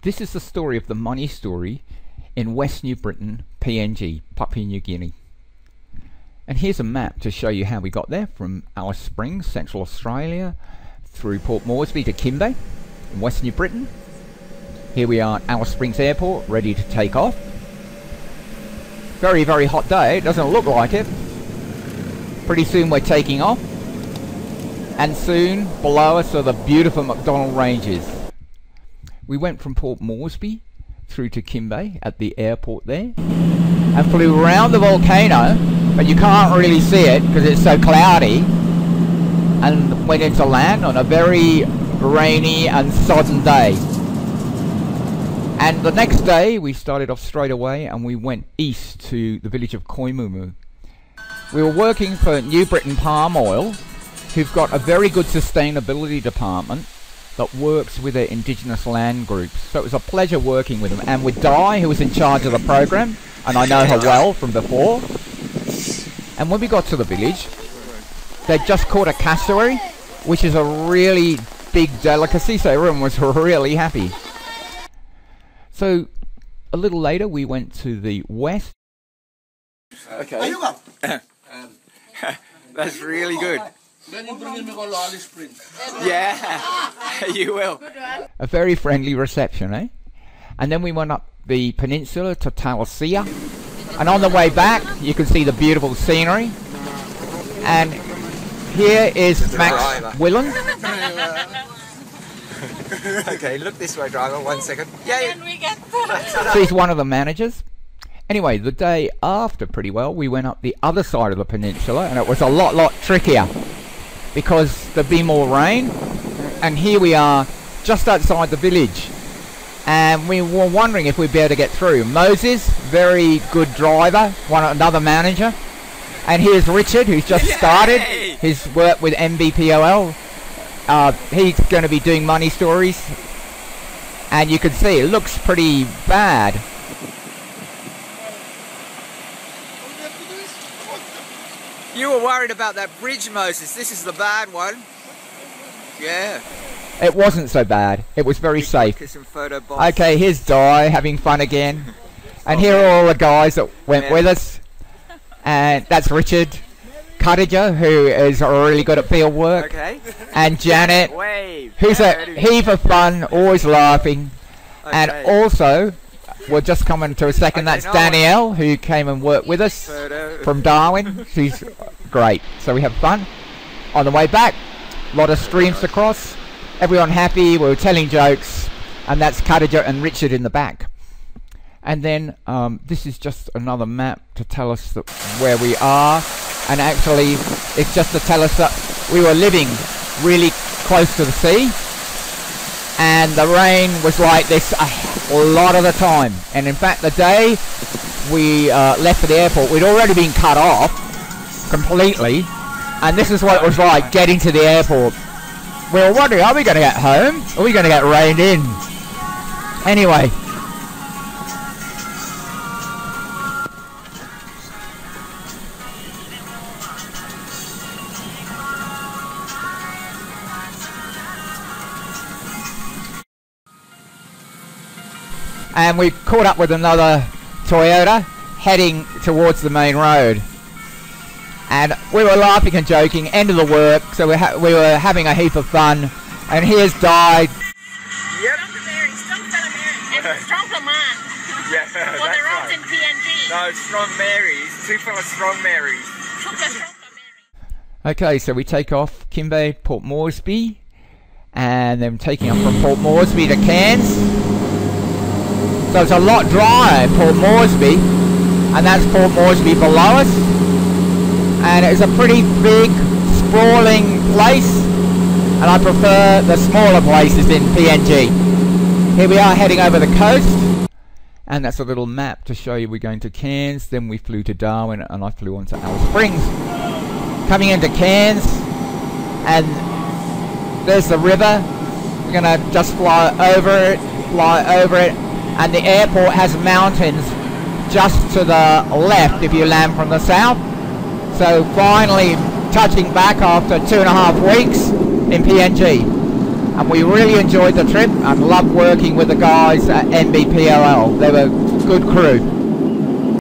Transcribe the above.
This is the story of the money story in West New Britain, PNG, Papua New Guinea. And here's a map to show you how we got there from Alice Springs, Central Australia, through Port Moresby to Kimbe in West New Britain. Here we are at Alice Springs Airport, ready to take off. Very, very hot day. It doesn't look like it. Pretty soon we're taking off. And soon, below us are the beautiful McDonnell Ranges. We went from Port Moresby through to Kimbe at the airport there and flew around the volcano, but you can't really see it because it's so cloudy, and went into land on a very rainy and sodden day. And the next day we started off straight away and we went east to the village of Koimumu. We were working for New Britain Palm Oil, who've got a very good sustainability department that works with their indigenous land groups. So it was a pleasure working with them, and with Di, who was in charge of the program, and I know her well from before. And when we got to the village, they'd just caught a cassowary, which is a really big delicacy, so everyone was really happy. So a little later we went to the west. Okay. That's really good. Then you bring in Alice Springs. Yeah, you will. A very friendly reception, eh? And then we went up the peninsula to Talicia. And on the way back, you can see the beautiful scenery. And here is Max Willen. Okay, look this way, driver. 1 second. Yeah. He's one of the managers. Anyway, the day after, pretty well, we went up the other side of the peninsula, and it was a lot trickier because there'd be more rain. And here we are just outside the village, and we were wondering if we'd be able to get through. Moses, very good driver, another manager. And here's Richard, who's just started his work with NBPOL. He's going to be doing money stories, and you can see it looks pretty bad. You were worried about that bridge, Moses. This is the bad one. Yeah. It wasn't so bad. It was very safe. Photo boss. Okay, here's Di having fun again. And here are all the guys that went with us. And that's Richard. Khadija, who is really good at field work. Okay. And Janet, who's a heap of fun, always laughing. Okay. And also, we're just coming to a second, that's Danielle, who came and worked with us from Darwin. She's great. So we have fun. On the way back, a lot of streams to cross. Everyone happy, we were telling jokes. And that's Khadija and Richard in the back. And then this is just another map to tell us that where we are. And actually, it's just to tell us that we were living really close to the sea. And the rain was like this a lot of the time. And in fact, the day we left for the airport, we'd already been cut off completely. And this is what it was like getting to the airport. We were wondering, are we going to get home? Are we going to get rained in? Anyway. And we caught up with another Toyota heading towards the main road. And we were laughing and joking, end of the work, so we were having a heap of fun. And here's Di. Yep. Strong command. Yeah, For the roads in PNG. No, Strong Marys. Two full of Strong Marys. Okay, so we take off Kimbe, Port Moresby, and then taking up from Port Moresby to Cairns. So it's a lot drier in Port Moresby, and that's Port Moresby below us. And it's a pretty big, sprawling place, and I prefer the smaller places in PNG. Here we are heading over the coast, and that's a little map to show you we're going to Cairns. Then we flew to Darwin, and I flew on to Alice Springs. Coming into Cairns, and there's the river. We're going to just fly over it. And the airport has mountains just to the left if you land from the south. So finally touching back after 2.5 weeks in PNG. and we really enjoyed the trip and loved working with the guys at NBPOL. They were a good crew.